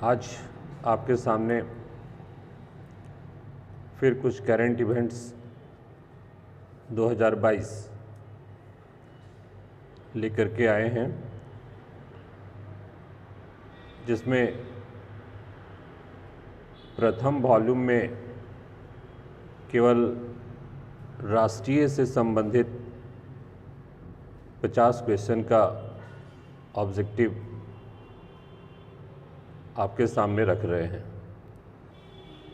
आज आपके सामने फिर कुछ करंट इवेंट्स 2022 लेकर के आए हैं, जिसमें प्रथम वॉल्यूम में केवल राष्ट्रीय से संबंधित 50 क्वेश्चन का ऑब्जेक्टिव आपके सामने रख रहे हैं,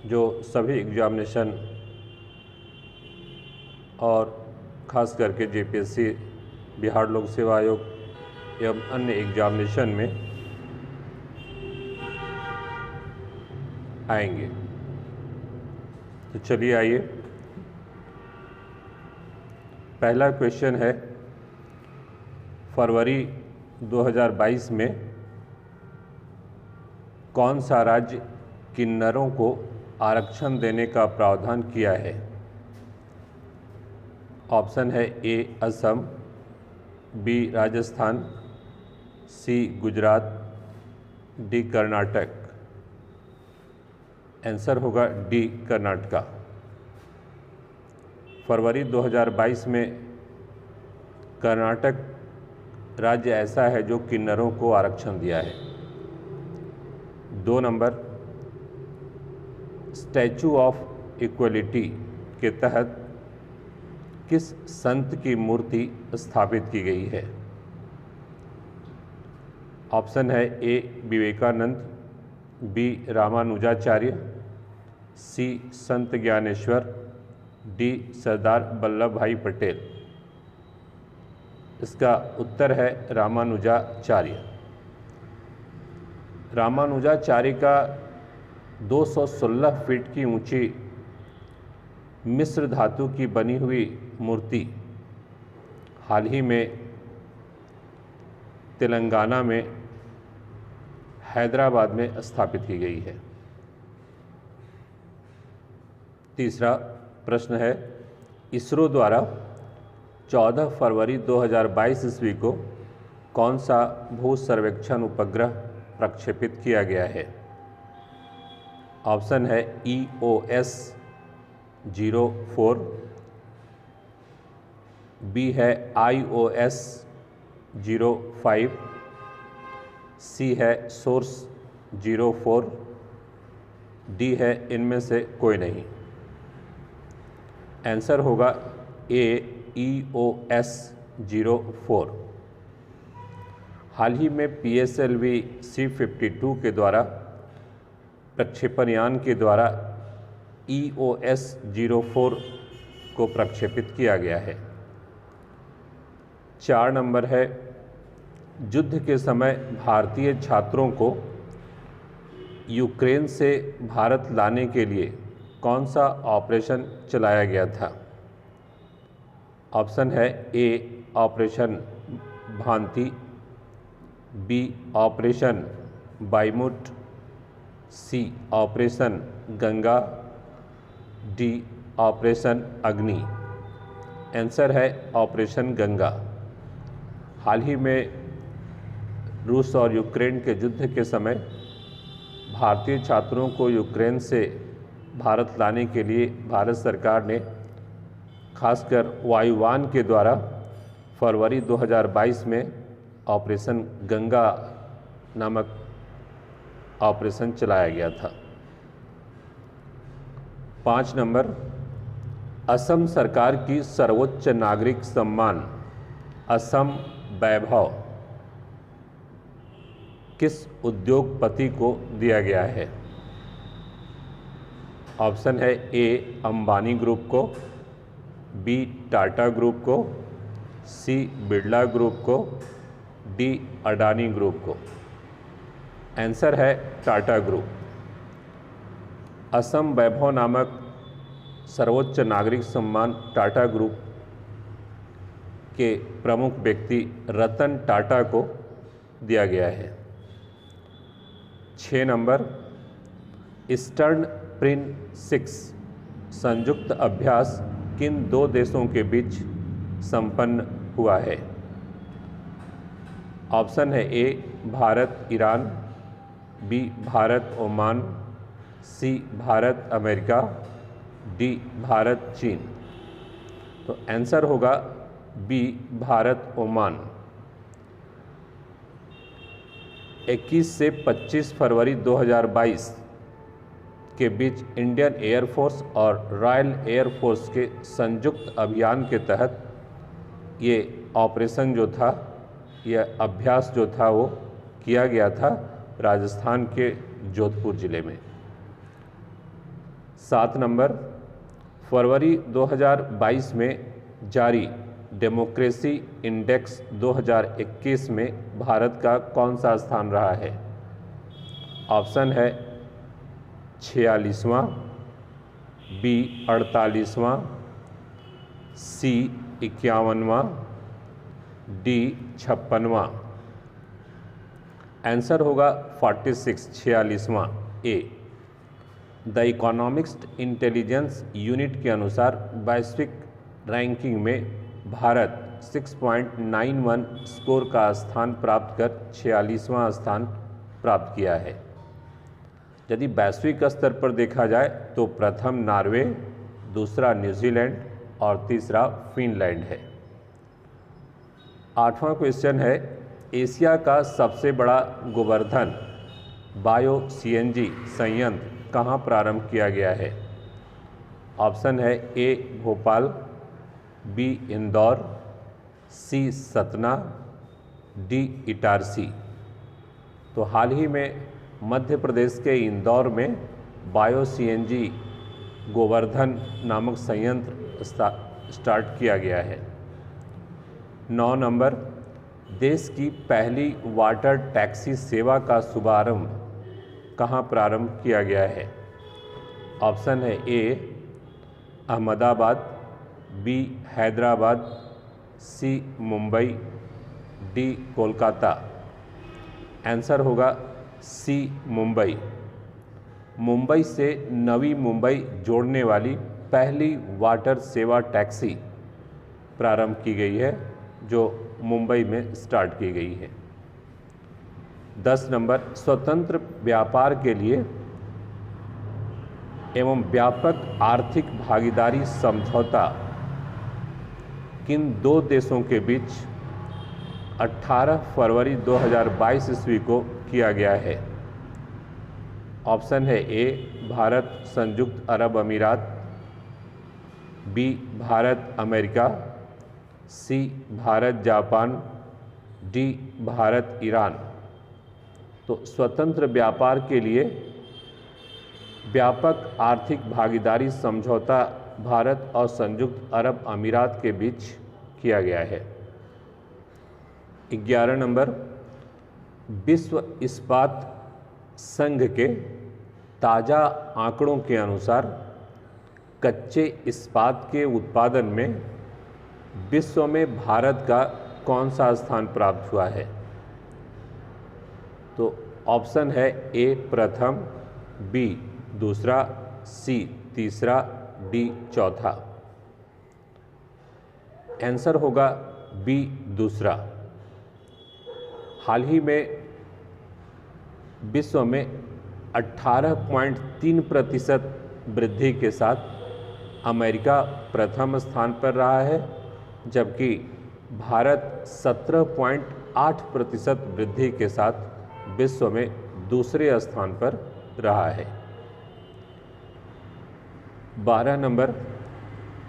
जो सभी एग्जामिनेशन और ख़ास करके जेपीएससी, बिहार लोक सेवा आयोग एवं अन्य एग्जामिनेशन में आएंगे। तो चलिए आइए, पहला क्वेश्चन है, फरवरी 2022 में कौन सा राज्य किन्नरों को आरक्षण देने का प्रावधान किया है? ऑप्शन है ए असम, बी राजस्थान, सी गुजरात, डी कर्नाटक। आंसर होगा डी कर्नाटका। फरवरी 2022 में कर्नाटक राज्य ऐसा है जो किन्नरों को आरक्षण दिया है। 2 नंबर, स्टैचू ऑफ इक्वलिटी के तहत किस संत की मूर्ति स्थापित की गई है? ऑप्शन है ए विवेकानंद, बी रामानुजाचार्य, सी संत ज्ञानेश्वर, डी सरदार वल्लभ भाई पटेल। इसका उत्तर है रामानुजाचार्य। रामानुजाचार्य का 216 फीट की ऊंची मिश्र धातु की बनी हुई मूर्ति हाल ही में तेलंगाना में हैदराबाद में स्थापित की गई है। तीसरा प्रश्न है, इसरो द्वारा 14 फरवरी 2022 ईस्वी को कौन सा भू सर्वेक्षण उपग्रह प्रक्षेपित किया गया है? ऑप्शन है EOS 04, बी है IOS 05, सी है सोर्स 04, डी है इनमें से कोई नहीं। आंसर होगा ए EOS 04। हाल ही में PSLV C-52 के द्वारा प्रक्षेपण यान के द्वारा EOS 04 को प्रक्षेपित किया गया है। 4 नंबर है, युद्ध के समय भारतीय छात्रों को यूक्रेन से भारत लाने के लिए कौन सा ऑपरेशन चलाया गया था? ऑप्शन है ए ऑपरेशन भांति, बी ऑपरेशन बाइमुट, सी ऑपरेशन गंगा, डी ऑपरेशन अग्नि। आंसर है ऑपरेशन गंगा। हाल ही में रूस और यूक्रेन के युद्ध के समय भारतीय छात्रों को यूक्रेन से भारत लाने के लिए भारत सरकार ने खासकर वायुयान के द्वारा फरवरी 2022 में ऑपरेशन गंगा नामक ऑपरेशन चलाया गया था। 5 नंबर, असम सरकार की सर्वोच्च नागरिक सम्मान असम वैभव किस उद्योगपति को दिया गया है? ऑप्शन है ए अंबानी ग्रुप को, बी टाटा ग्रुप को, सी बिरला ग्रुप को, डी अडानी ग्रुप को। आंसर है टाटा ग्रुप। असम वैभव नामक सर्वोच्च नागरिक सम्मान टाटा ग्रुप के प्रमुख व्यक्ति रतन टाटा को दिया गया है। 6 नंबर, ईस्टर्न प्रिंस-6 संयुक्त अभ्यास किन 2 देशों के बीच संपन्न हुआ है? ऑप्शन है A Bharat Iran, B Bharat Oman, C Bharat America, D Bharat चीन। तो आंसर होगा बी भारत ओमान। 21 से 25 फरवरी 2022 के बीच इंडियन एयरफोर्स और रॉयल एयरफोर्स के संयुक्त अभियान के तहत ये ऑपरेशन जो था, यह अभ्यास जो था वो किया गया था राजस्थान के जोधपुर ज़िले में। 7 नंबर, फरवरी 2022 में जारी डेमोक्रेसी इंडेक्स 2021 में भारत का कौन सा स्थान रहा है? ऑप्शन है 46वां, बी 48वां, सी 51वां, डी 56वां। आंसर होगा 46, 46वां ए। द इकोनॉमिक्स इंटेलिजेंस यूनिट के अनुसार वैश्विक रैंकिंग में भारत 6.91 स्कोर का स्थान प्राप्त कर 46वां स्थान प्राप्त किया है। यदि वैश्विक स्तर पर देखा जाए तो प्रथम नॉर्वे, दूसरा न्यूजीलैंड और तीसरा फिनलैंड है। 8वां क्वेश्चन है, एशिया का सबसे बड़ा गोवर्धन बायो सीएनजी संयंत्र कहाँ प्रारंभ किया गया है? ऑप्शन है ए भोपाल, बी इंदौर, सी सतना, डी इटारसी। तो हाल ही में मध्य प्रदेश के इंदौर में बायो सीएनजी गोवर्धन नामक संयंत्र स्टार्ट किया गया है। 9 नंबर, देश की पहली वाटर टैक्सी सेवा का शुभारंभ कहाँ प्रारंभ किया गया है? ऑप्शन है ए अहमदाबाद, बी हैदराबाद, सी मुंबई, डी कोलकाता। आंसर होगा सी मुंबई। मुंबई से नवी मुंबई जोड़ने वाली पहली वाटर सेवा टैक्सी प्रारंभ की गई है, जो मुंबई में स्टार्ट की गई है। 10 नंबर, स्वतंत्र व्यापार के लिए एवं व्यापक आर्थिक भागीदारी समझौता किन दो देशों के बीच 18 फरवरी 2022 ईस्वी को किया गया है? ऑप्शन है ए भारत संयुक्त अरब अमीरात, B Bharat America, C Bharat Japan, D Bharat Iran. तो स्वतंत्र व्यापार के लिए व्यापक आर्थिक भागीदारी समझौता भारत और संयुक्त अरब अमीरात के बीच किया गया है। 11 नंबर, विश्व इस्पात संघ के ताज़ा आंकड़ों के अनुसार कच्चे इस्पात के उत्पादन में विश्व में भारत का कौन सा स्थान प्राप्त हुआ है? तो ऑप्शन है ए प्रथम, बी दूसरा, सी तीसरा, डी चौथा। आंसर होगा बी दूसरा। हाल ही में विश्व में 18.3% वृद्धि के साथ अमेरिका प्रथम स्थान पर रहा है, जबकि भारत 17.8% वृद्धि के साथ विश्व में दूसरे स्थान पर रहा है। 12 नंबर,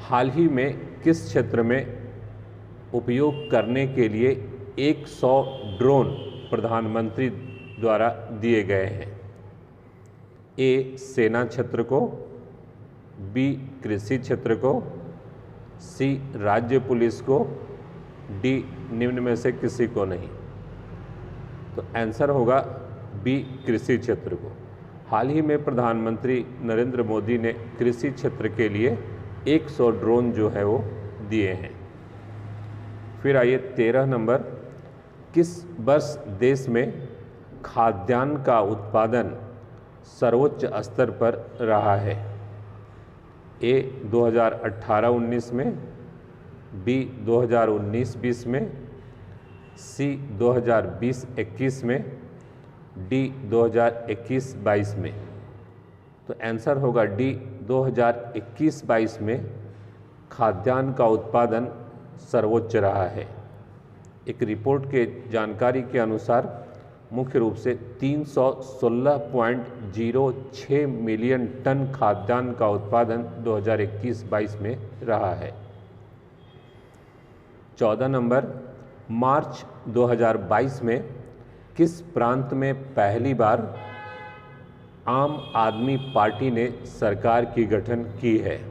हाल ही में किस क्षेत्र में उपयोग करने के लिए 100 ड्रोन प्रधानमंत्री द्वारा दिए गए हैं? ए सेना क्षेत्र को, बी कृषि क्षेत्र को, सी राज्य पुलिस को, डी निम्न में से किसी को नहीं। तो आंसर होगा बी कृषि क्षेत्र को। हाल ही में प्रधानमंत्री नरेंद्र मोदी ने कृषि क्षेत्र के लिए 100 ड्रोन जो है वो दिए हैं। फिर आइए 13 नंबर, किस वर्ष देश में खाद्यान्न का उत्पादन सर्वोच्च स्तर पर रहा है? ए 2018-19 में, बी 2019-20 में, सी 2020-21 में, डी 2021-22 में? तो आंसर होगा डी 2021-22 में खाद्यान्न का उत्पादन सर्वोच्च रहा है। एक रिपोर्ट के जानकारी के अनुसार मुख्य रूप से 316.06 मिलियन टन खाद्यान्न का उत्पादन 2021-22 में रहा है। 14 नंबर, मार्च 2022 में किस प्रांत में पहली बार आम आदमी पार्टी ने सरकार की गठन की है?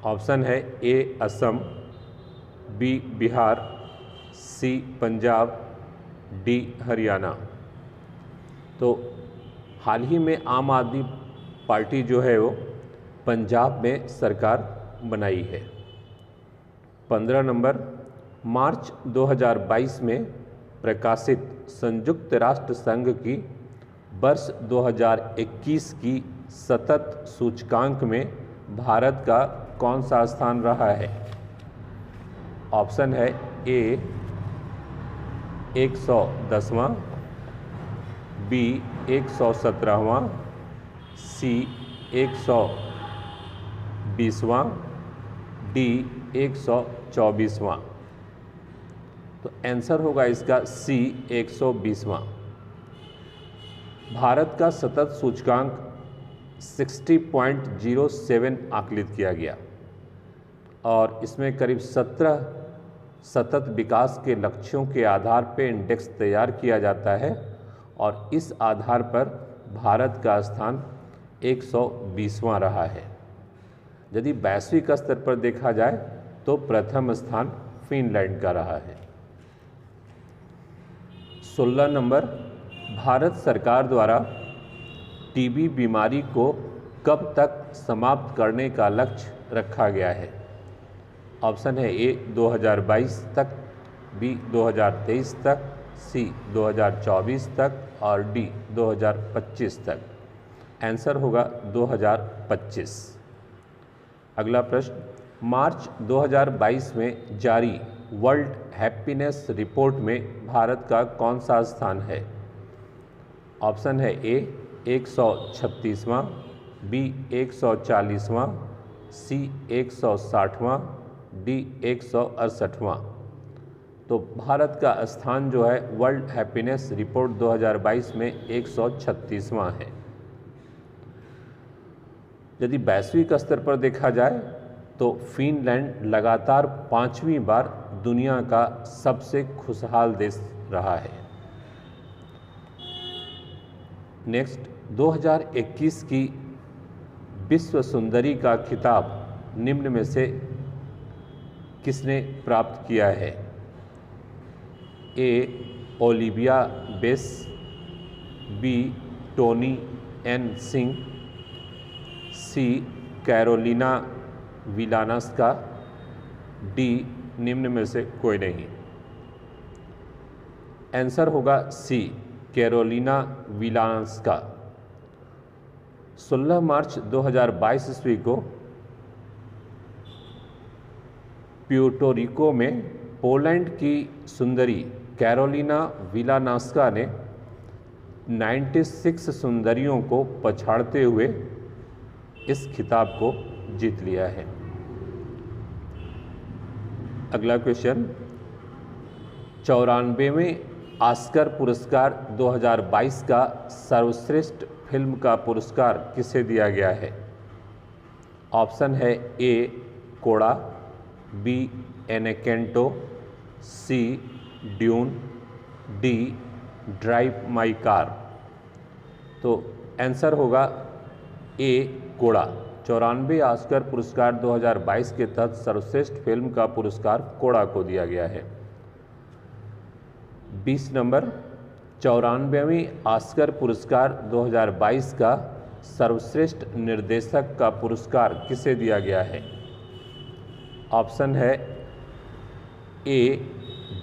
ऑप्शन है ए असम, बी बिहार, सी पंजाब, डी हरियाणा। तो हाल ही में आम आदमी पार्टी जो है वो पंजाब में सरकार बनाई है। 15 नंबर, मार्च 2022 में प्रकाशित संयुक्त राष्ट्र संघ की वर्ष 2021 की सतत सूचकांक में भारत का कौन सा स्थान रहा है? ऑप्शन है ए 110वां, बी 117वां, सी 120वां, डी 124वां। तो आंसर होगा इसका सी 120वां। भारत का सतत सूचकांक 60.07 आकलित किया गया और इसमें करीब 17 सतत विकास के लक्ष्यों के आधार पर इंडेक्स तैयार किया जाता है और इस आधार पर भारत का स्थान 120वां रहा है। यदि वैश्विक स्तर पर देखा जाए तो प्रथम स्थान फिनलैंड का रहा है। 16 नंबर, भारत सरकार द्वारा टीबी बीमारी को कब तक समाप्त करने का लक्ष्य रखा गया है? ऑप्शन है ए 2022 तक, बी 2023 तक, सी 2024 तक और डी 2025 तक। आंसर होगा 2025। अगला प्रश्न, मार्च 2022 में जारी वर्ल्ड हैप्पीनेस रिपोर्ट में भारत का कौन सा स्थान है? ऑप्शन है ए 136वां, बी 140वां, सी 160वां, डी 168वां। तो भारत का स्थान जो है वर्ल्ड हैप्पीनेस रिपोर्ट 2022 में 136वां है। यदि वैश्विक स्तर पर देखा जाए तो फिनलैंड लगातार 5वीं बार दुनिया का सबसे खुशहाल देश रहा है। नेक्स्ट, 2021 की विश्व सुंदरी का खिताब निम्न में से किसने प्राप्त किया है? ए ओलिविया बेस, B Toni Ann Singh, C Carolina विलानस्का, डी निम्न में से कोई नहीं। आंसर होगा सी कैरोलिना विलानस्का। 16 मार्च 2022 ईस्वी को प्यूर्टो में पोलैंड की सुंदरी कैरोलिना विलानस्का ने 96 सुंदरियों को पछाड़ते हुए इस खिताब को जीत लिया है। अगला क्वेश्चन, 94वें ऑस्कर पुरस्कार 2022 का सर्वश्रेष्ठ फिल्म का पुरस्कार किसे दिया गया है? ऑप्शन है A CODA, B Encanto, C Dune, D drive my car. तो आंसर होगा ए कोड़ा। 94 ऑस्कर पुरस्कार 2022 के तहत सर्वश्रेष्ठ फिल्म का पुरस्कार कोड़ा को दिया गया है। 20 नंबर, 94वीं ऑस्कर पुरस्कार 2022 का सर्वश्रेष्ठ निर्देशक का पुरस्कार किसे दिया गया है? ऑप्शन है A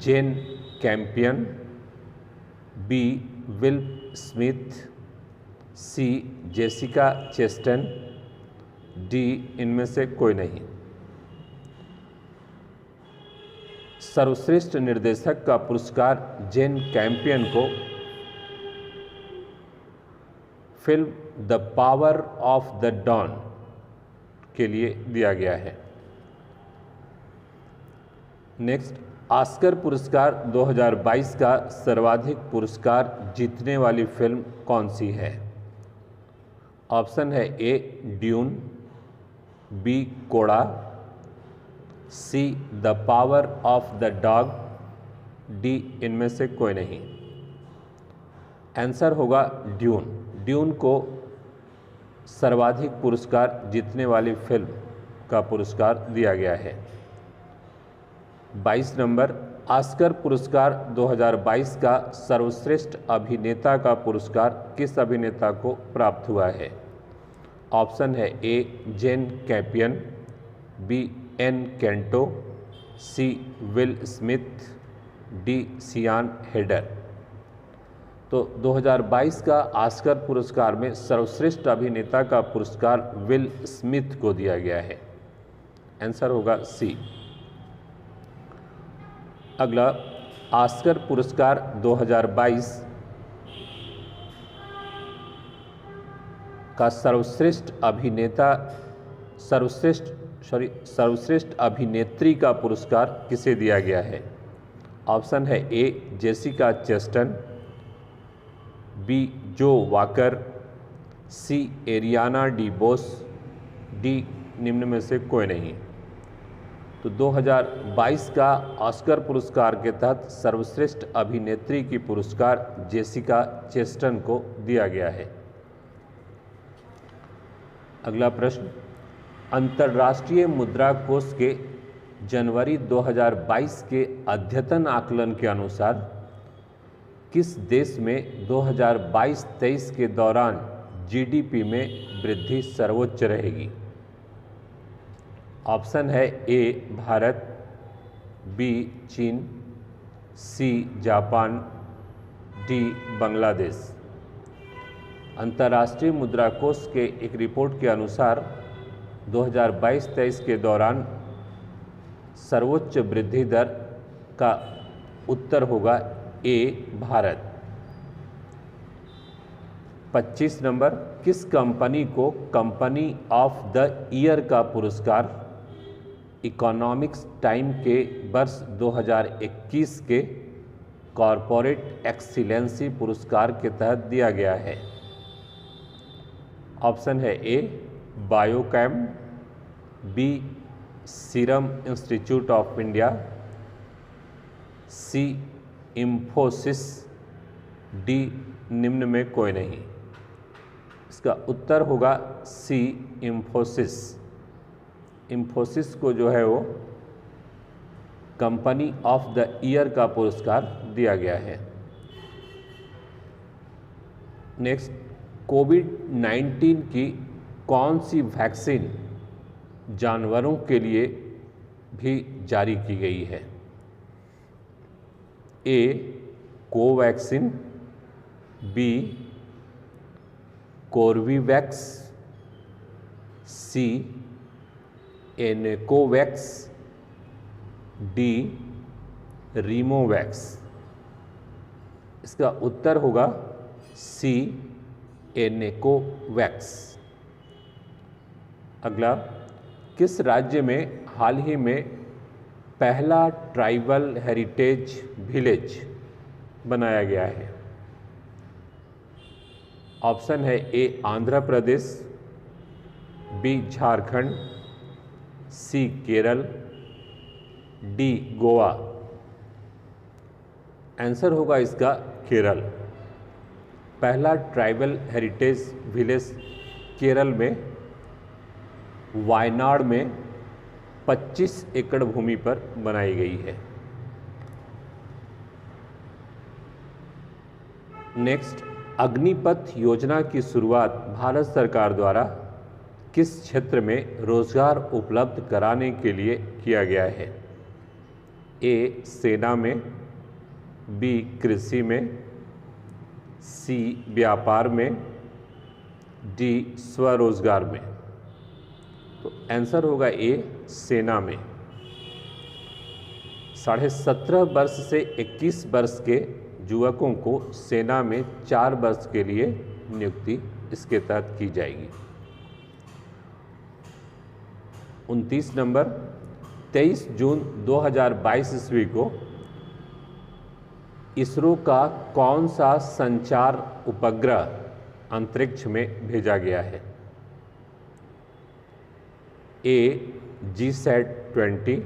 Jane Campion, B Will Smith, C Jessica Chastain, D इनमें से कोई नहीं। सर्वश्रेष्ठ निर्देशक का पुरस्कार जेन कैम्पियन को film the power of the dawn के लिए दिया गया है। नेक्स्ट, ऑस्कर पुरस्कार 2022 का सर्वाधिक पुरस्कार जीतने वाली फिल्म कौन सी है? ऑप्शन है A Dune, B CODA, C the power of the dog, D इनमें से कोई नहीं। आंसर होगा ड्यून। ड्यून को सर्वाधिक पुरस्कार जीतने वाली फिल्म का पुरस्कार दिया गया है। 22 नंबर, ऑस्कर पुरस्कार 2022 का सर्वश्रेष्ठ अभिनेता का पुरस्कार किस अभिनेता को प्राप्त हुआ है? ऑप्शन है A Jane Campion, B Encanto, C Will Smith, D Sian Heder. तो 2022 का ऑस्कर पुरस्कार में सर्वश्रेष्ठ अभिनेता का पुरस्कार विल स्मिथ को दिया गया है। आंसर होगा सी। अगला, ऑस्कर पुरस्कार 2022 का सर्वश्रेष्ठ अभिनेत्री का पुरस्कार किसे दिया गया है? ऑप्शन है ए जेसिका चेस्टन, बी जो वाकर, सी एरियाना डीबोस, डी निम्न में से कोई नहीं। तो 2022 का ऑस्कर पुरस्कार के तहत सर्वश्रेष्ठ अभिनेत्री की पुरस्कार जेसिका चेस्टन को दिया गया है। अगला प्रश्न, अंतर्राष्ट्रीय मुद्रा कोष के जनवरी 2022 के अद्यतन आकलन के अनुसार किस देश में 2022-23 के दौरान जीडीपी में वृद्धि सर्वोच्च रहेगी? ऑप्शन है ए भारत, बी चीन, सी जापान, डी बांग्लादेश। अंतर्राष्ट्रीय मुद्रा कोष के एक रिपोर्ट के अनुसार 2022-23 के दौरान सर्वोच्च वृद्धि दर का उत्तर होगा ए भारत। 25 नंबर, किस कंपनी को कंपनी ऑफ द ईयर का पुरस्कार इकोनॉमिक्स टाइम के वर्ष 2021 के कॉरपोरेट एक्सीलेंसी पुरस्कार के तहत दिया गया है? ऑप्शन है ए बायोकैम, B Serum Institute of India, C Infosys, D निम्न में कोई नहीं। इसका उत्तर होगा सी इंफोसिस। इंफोसिस को जो है वो कंपनी ऑफ द ईयर का पुरस्कार दिया गया है। नेक्स्ट, कोविड-19 की कौन सी वैक्सीन जानवरों के लिए भी जारी की गई है? ए कोवैक्सीन, बी कोर्बीवैक्स, सी एनकोवैक्स, डी रीमोवैक्स। इसका उत्तर होगा सी एनकोवैक्स। अगला, किस राज्य में हाल ही में पहला ट्राइबल हेरिटेज विलेज बनाया गया है? ऑप्शन है ए आंध्र प्रदेश, बी झारखंड, सी केरल, डी गोवा। आंसर होगा इसका केरल। पहला ट्राइबल हेरिटेज विलेज केरल में वायनाड में 25 एकड़ भूमि पर बनाई गई है। नेक्स्ट, अग्निपथ योजना की शुरुआत भारत सरकार द्वारा किस क्षेत्र में रोजगार उपलब्ध कराने के लिए किया गया है? ए सेना में, बी कृषि में, सी व्यापार में, डी स्वरोजगार में। तो आंसर होगा ए सेना में। 17.5 वर्ष से 21 वर्ष के युवकों को सेना में 4 वर्ष के लिए नियुक्ति इसके तहत की जाएगी। 29 नंबर, 23 जून 2022 ईस्वी को इसरो का कौन सा संचार उपग्रह अंतरिक्ष में भेजा गया है? ए GSAT-20,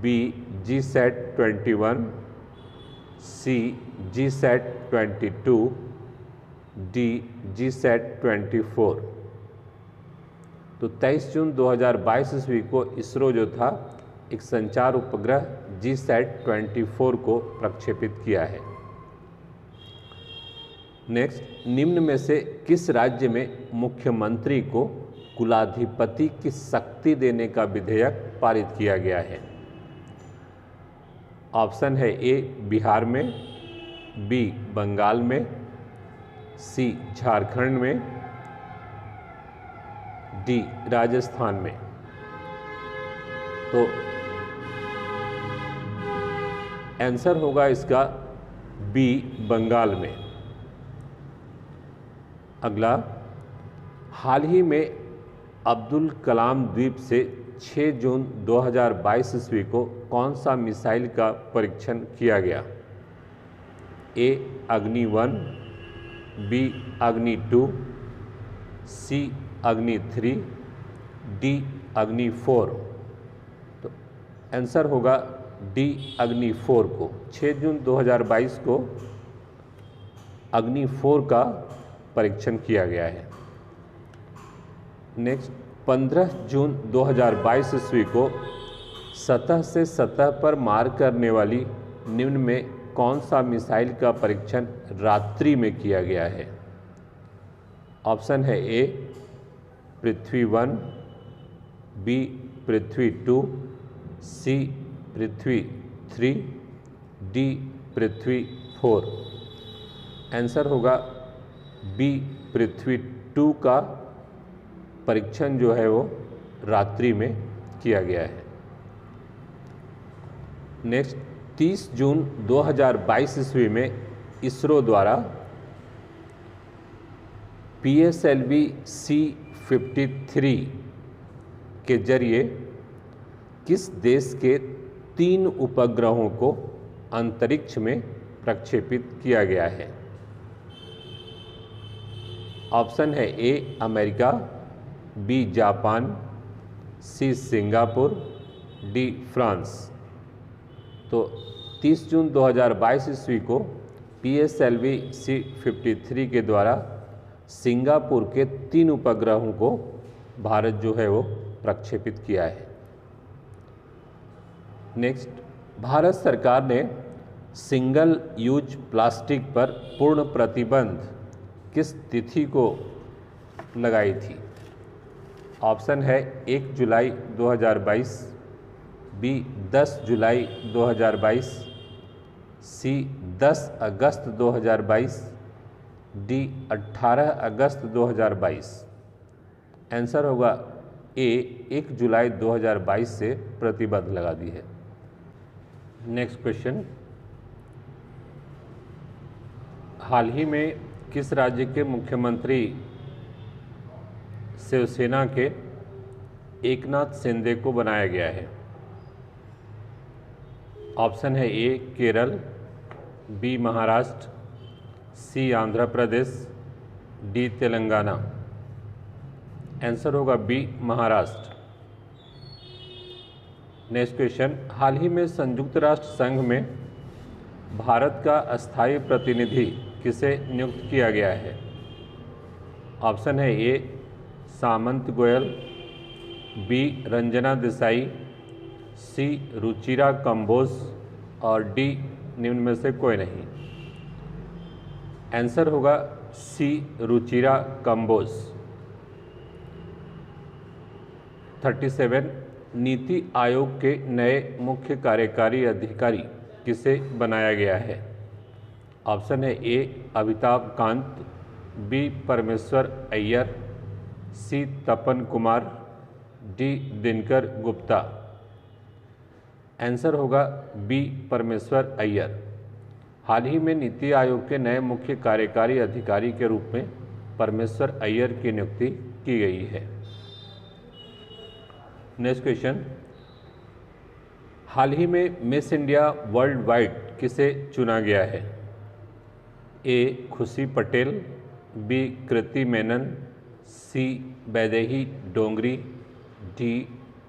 बी GSAT-21, सी GSAT-22, डी GSAT-24। तो 23 जून 2022 ईस्वी को इसरो जो था एक संचार उपग्रह GSAT-24 को प्रक्षेपित किया है। नेक्स्ट, निम्न में से किस राज्य में मुख्यमंत्री को कुलाधिपति की शक्ति देने का विधेयक पारित किया गया है? ऑप्शन है ए बिहार में, बी बंगाल में, सी झारखंड में, डी राजस्थान में। तो आंसर होगा इसका बी बंगाल में। अगला, हाल ही में अब्दुल कलाम द्वीप से 6 जून 2022 ईस्वी को कौन सा मिसाइल का परीक्षण किया गया? ए अग्नि 1, बी अग्नि 2, सी अग्नि 3, डी अग्नि 4। तो आंसर होगा डी अग्नि 4 को। 6 जून 2022 को अग्नि 4 का परीक्षण किया गया है। नेक्स्ट, 15 जून 2022 ईस्वी को सतह से सतह पर मार करने वाली निम्न में कौन सा मिसाइल का परीक्षण रात्रि में किया गया है? ऑप्शन है ए पृथ्वी 1, बी पृथ्वी 2, सी पृथ्वी 3, डी पृथ्वी 4। आंसर होगा बी पृथ्वी 2 का परीक्षण जो है वो रात्रि में किया गया है। नेक्स्ट, 30 जून 2022 ईस्वी में इसरो द्वारा PSLV C-53 के जरिए किस देश के 3 उपग्रहों को अंतरिक्ष में प्रक्षेपित किया गया है? ऑप्शन है A America, B Japan, C Singapore, D France. तो 30 जून 2022 ईस्वी को PSLV C-53 के द्वारा सिंगापुर के 3 उपग्रहों को भारत जो है वो प्रक्षेपित किया है। नेक्स्ट, भारत सरकार ने सिंगल यूज प्लास्टिक पर पूर्ण प्रतिबंध किस तिथि को लगाई थी? ऑप्शन है 1 जुलाई 2022, बी 10 जुलाई 2022, सी 10 अगस्त 2022, डी 18 अगस्त 2022। आंसर होगा ए 1 जुलाई 2022 से प्रतिबंध लगा दी है। नेक्स्ट क्वेश्चन, हाल ही में किस राज्य के मुख्यमंत्री शिवसेना के एकनाथ शिंदे को बनाया गया है? ऑप्शन है ए केरल, बी महाराष्ट्र, सी आंध्र प्रदेश, डी तेलंगाना। आंसर होगा बी महाराष्ट्र। नेक्स्ट क्वेश्चन, हाल ही में संयुक्त राष्ट्र संघ में भारत का अस्थायी प्रतिनिधि किसे नियुक्त किया गया है? ऑप्शन है ए सामंत गोयल, बी रंजना देसाई, सी रुचिरा कंबोज और डी निम्न में से कोई नहीं। आंसर होगा सी रुचिरा कंबोज। 37, नीति आयोग के नए मुख्य कार्यकारी अधिकारी किसे बनाया गया है? ऑप्शन है ए अमिताभ कांत, बी परमेश्वर अय्यर, सी तपन कुमार, डी दिनकर गुप्ता। आंसर होगा बी परमेश्वर अय्यर। हाल ही में नीति आयोग के नए मुख्य कार्यकारी अधिकारी के रूप में परमेश्वर अय्यर की नियुक्ति की गई है। नेक्स्ट क्वेश्चन, हाल ही में मिस इंडिया वर्ल्ड वाइड किसे चुना गया है? ए खुशी पटेल, बी कृति मेनन, सी वैदेही डोंगरी, डी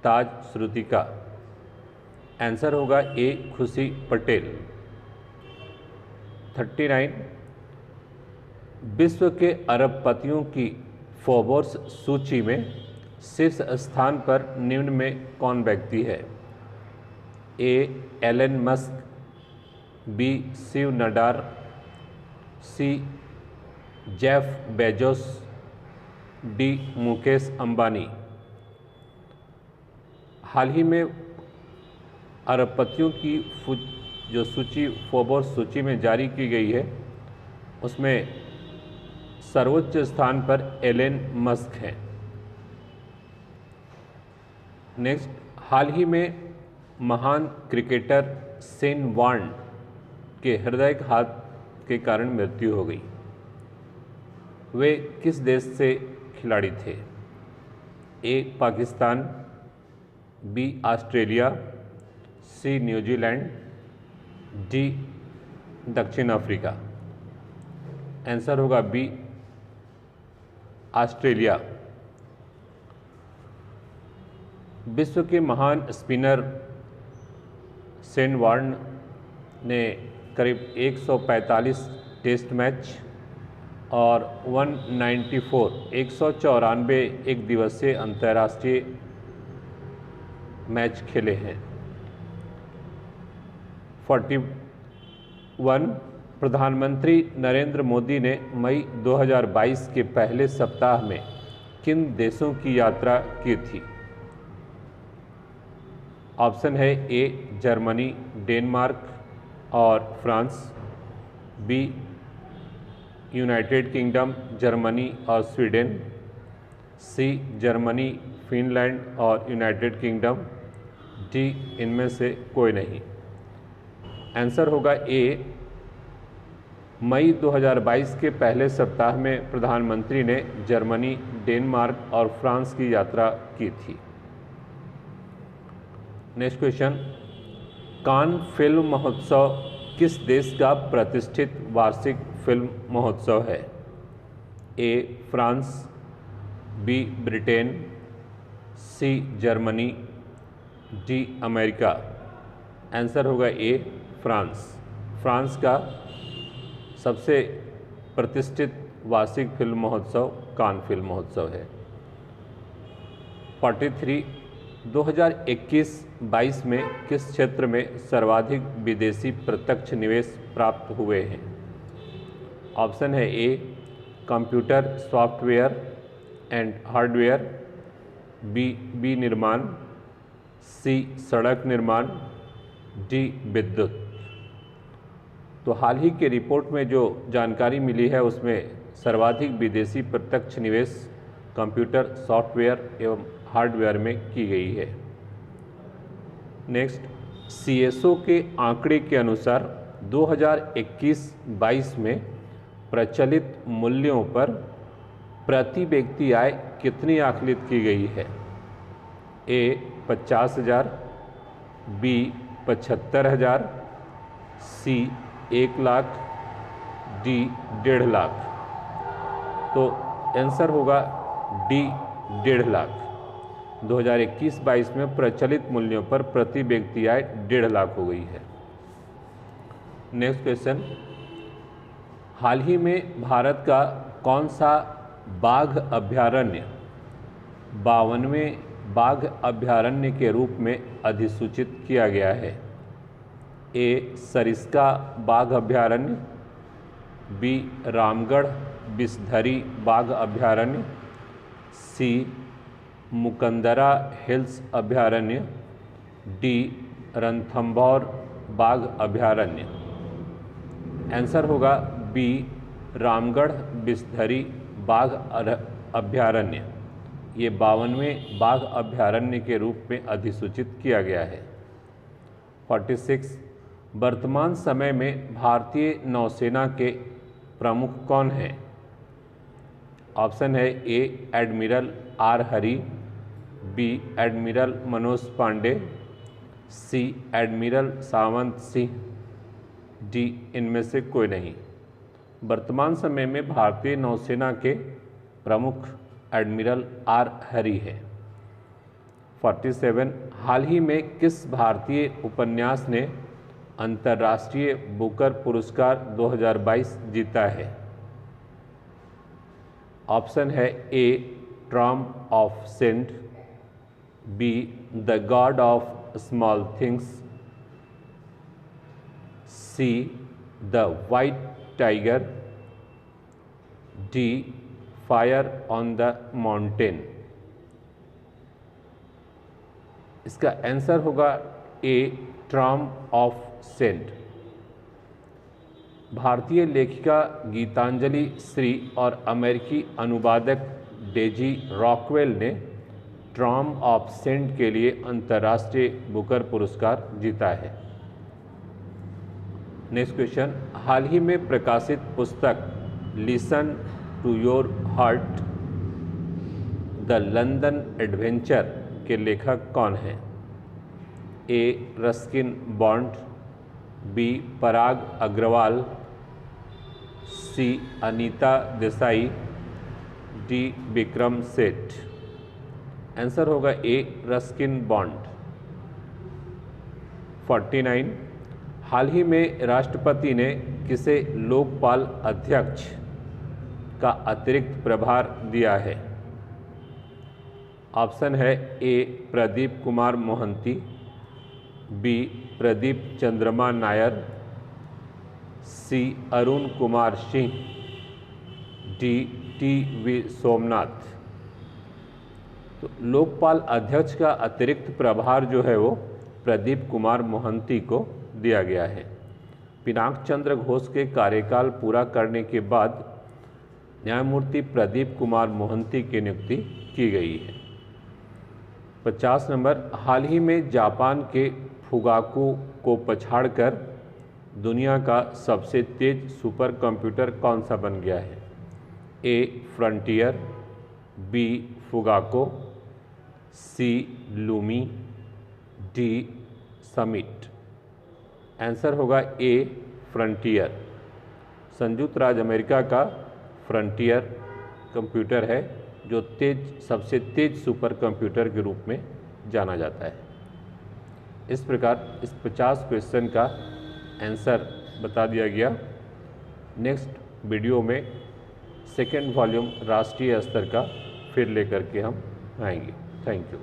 ताज श्रुतिका। आंसर होगा ए खुशी पटेल। 39, विश्व के अरबपतियों की फोर्ब्स सूची में शीर्ष स्थान पर निम्न में कौन व्यक्ति है? A Elon Musk, B Shiv Nadar, C Jeff Bezos, D Mukesh Ambani. हाल ही में अरबपतियों की जो सूची फोर्ब्स सूची में जारी की गई है उसमें सर्वोच्च स्थान पर एलन मस्क हैं। नेक्स्ट, हाल ही में महान क्रिकेटर शेन वॉर्न के हृदयाघात के कारण मृत्यु हो गई। वे किस देश से खिलाड़ी थे? ए पाकिस्तान, बी ऑस्ट्रेलिया, सी न्यूजीलैंड, डी दक्षिण अफ्रीका। आंसर होगा बी ऑस्ट्रेलिया। विश्व के महान स्पिनर शेन वॉर्न ने करीब 145 टेस्ट मैच और 194 एक दिवसीय अंतर्राष्ट्रीय मैच खेले हैं। 41, प्रधानमंत्री नरेंद्र मोदी ने मई 2022 के पहले सप्ताह में किन देशों की यात्रा की थी? ऑप्शन है ए जर्मनी, डेनमार्क और France, B United Kingdom, Germany और स्वीडन, सी जर्मनी, फिनलैंड और यूनाइटेड किंगडम, डी इनमें से कोई नहीं। आंसर होगा ए मई 2022 के पहले सप्ताह में प्रधानमंत्री ने जर्मनी, डेनमार्क और फ्रांस की यात्रा की थी। नेक्स्ट क्वेश्चन, कान फिल्म महोत्सव किस देश का प्रतिष्ठित वार्षिक फिल्म महोत्सव है? A France, B Britain, C Germany, D America. Answer होगा ए फ्रांस। फ्रांस का सबसे प्रतिष्ठित वार्षिक फिल्म महोत्सव कान फिल्म महोत्सव है। 43, 2021-22 में किस क्षेत्र में सर्वाधिक विदेशी प्रत्यक्ष निवेश प्राप्त हुए हैं? ऑप्शन है A computer software and hardware, B निर्माण, सी सड़क निर्माण, डी विद्युत। तो हाल ही के रिपोर्ट में जो जानकारी मिली है उसमें सर्वाधिक विदेशी प्रत्यक्ष निवेश कंप्यूटर सॉफ्टवेयर एवं हार्डवेयर में की गई है। नेक्स्ट, CSO के आंकड़े के अनुसार 2021-22 में प्रचलित मूल्यों पर प्रति व्यक्ति आय कितनी आकलित की गई है? ए 50,000, बी 75,000, सी 1 लाख, डी 1.5 लाख। तो आंसर होगा डी 1.5 लाख। 2021-22 में प्रचलित मूल्यों पर प्रति व्यक्ति आय 1.5 लाख हो गई है। नेक्स्ट क्वेश्चन, हाल ही में भारत का कौन सा बाघ अभयारण्य 52वें बाघ अभयारण्य के रूप में अधिसूचित किया गया है? ए सरिस्का बाघ अभयारण्य, बी रामगढ़ बिसधरी बाघ अभयारण्य, सी मुकंदरा हिल्स अभयारण्य, डी रणथंभौर बाघ अभयारण्य। आंसर होगा बी रामगढ़ बिसधरी बाघ अभयारण्य। ये 52वें बाघ अभयारण्य के रूप में अधिसूचित किया गया है। 46, वर्तमान समय में भारतीय नौसेना के प्रमुख कौन हैं? ऑप्शन है ए एडमिरल आर हरी, बी एडमिरल मनोज पांडे, सी एडमिरल सावंत सिंह, डी इनमें से कोई नहीं। वर्तमान समय में भारतीय नौसेना के प्रमुख एडमिरल आर हरी है। 47 हाल ही में किस भारतीय उपन्यास ने अंतर्राष्ट्रीय बुकर पुरस्कार 2022 जीता है? ऑप्शन है ए ट्रॉम of sand, B the god of small things, C the white tiger, D fire on the mountain. इसका आंसर होगा ए ट्रॉम ऑफ सेंट। भारतीय लेखिका गीतांजलि श्री और अमेरिकी अनुवादक डेजी रॉकवेल ने ट्रॉम ऑफ सेंट के लिए अंतर्राष्ट्रीय बुकर पुरस्कार जीता है। नेक्स्ट क्वेश्चन, हाल ही में प्रकाशित पुस्तक listen to your heart the London adventure के लेखक कौन हैं? A Ruskin Bond, B Parag Agrawal, C Anita Desai, D Vikram Seth. Answer होगा ए रस्किन बॉन्ड। 49 हाल ही में राष्ट्रपति ने किसे लोकपाल अध्यक्ष का अतिरिक्त प्रभार दिया है? ऑप्शन है A Pradeep Kumar Mohanty, B Pradeep Chandrama Nair, C Arun Kumar Singh, D T V Somnath. तो लोकपाल अध्यक्ष का अतिरिक्त प्रभार जो है वो प्रदीप कुमार मोहंती को दिया गया है। पिनाक चंद्र घोष के कार्यकाल पूरा करने के बाद न्यायमूर्ति प्रदीप कुमार मोहंती की नियुक्ति की गई है। 50 नंबर, हाल ही में जापान के फुगाकू को पछाड़कर दुनिया का सबसे तेज सुपर कंप्यूटर कौन सा बन गया है? ए फ्रंटियर, बी फुगाको, सी लूमी, डी समिट। आंसर होगा ए फ्रंटियर। संयुक्त राज्य अमेरिका का फ्रंटियर कंप्यूटर है जो सबसे तेज सुपर कंप्यूटर के रूप में जाना जाता है। इस प्रकार इस 50 क्वेश्चन का आंसर बता दिया गया। नेक्स्ट वीडियो में सेकेंड वॉल्यूम राष्ट्रीय स्तर का फिर लेकर के हम आएंगे। Thank you.